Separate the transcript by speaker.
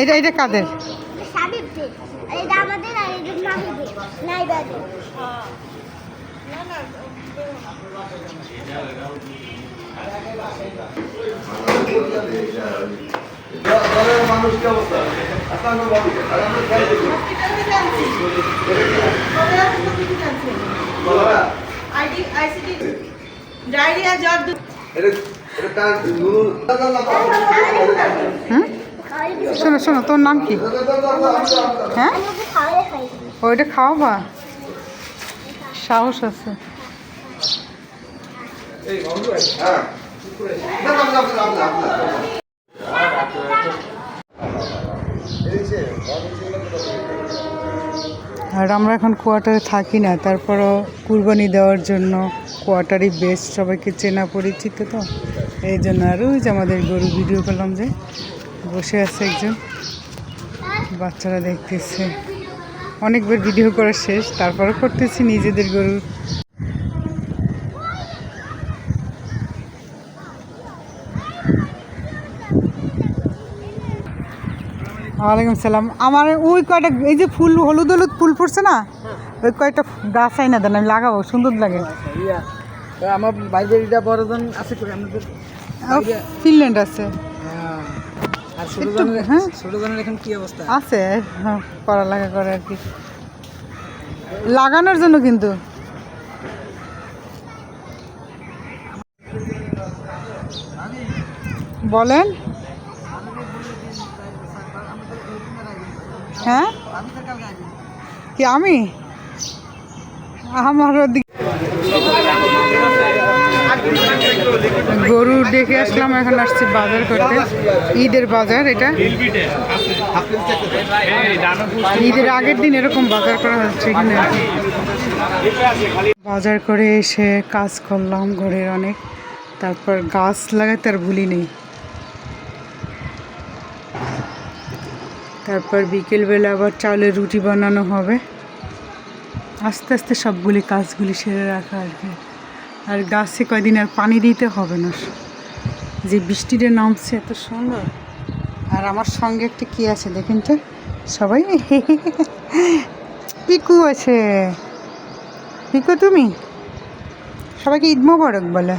Speaker 1: এটা এটা কাদের?
Speaker 2: এটা আমাদের আর এটা নাহিদের নাইবাদের। না না
Speaker 3: মানুষ কি অবস্থা?
Speaker 1: ডায়রিয়া জ্বর শোনো শোনো, তোর নাম কি? হ্যাঁ, ওইটা খাওয়াবা? সাহস আছে। আর আমরা এখন কোয়ার্টারে থাকি না, তারপরও কুরবানি দেওয়ার জন্য কোয়ার্টারই বেস্ট, সবাইকে চেনা পরিচিত তো এই জন্য। আর ওই যে আমাদের গরু ভিডিও করলাম যে বসে আছে একজন, বাচ্চারা দেখতেছে। অনেকবার ভিডিও করা শেষ, তারপরে করতেছি নিজেদের গরু। ওয়ালাইকুম সালাম। আমার ওই কয়টা এই যে ফুল হলুদ হলুদ ফুল ফুটছে না, ওই কয়টা গাছ আই না দেন, আমি লাগাবো, সুন্দর লাগে।
Speaker 4: আমার বাইরের এটা বড়জন আছে করে আমাদের
Speaker 1: ফিনল্যান্ড আছে।
Speaker 4: আর ছোটজনের এখন কি অবস্থা
Speaker 1: আছে? হ্যাঁ, পড়ালেখা করে আর কি, লাগানোর জন্য। কিন্তু বলেন। হ্যাঁ কি আমি আমার গরু দেখে আসলাম, এখন আসছি বাজার করতে। ঈদের বাজার এটা, ঈদের আগের দিন এরকম বাজার করা হচ্ছে এখানে। বাজার করে এসে কাজ করলাম ঘরের অনেক, তারপর গাছ লাগাতে আর ভুলি নেই। তারপর বিকেলবেলা আবার চালের রুটি বানানো হবে। আস্তে আস্তে সবগুলি কাজগুলি সেরে রাখা আর কি। আর গাছে কয়দিন আর পানি দিতে হবে না, যে বৃষ্টিটা নামছে এত সুন্দর। আর আমার সঙ্গে একটা কি আছে দেখেন তো সবাই, পিকু আছে। পিকু তুমি? সবাইকে ঈদ মোবারক বলে।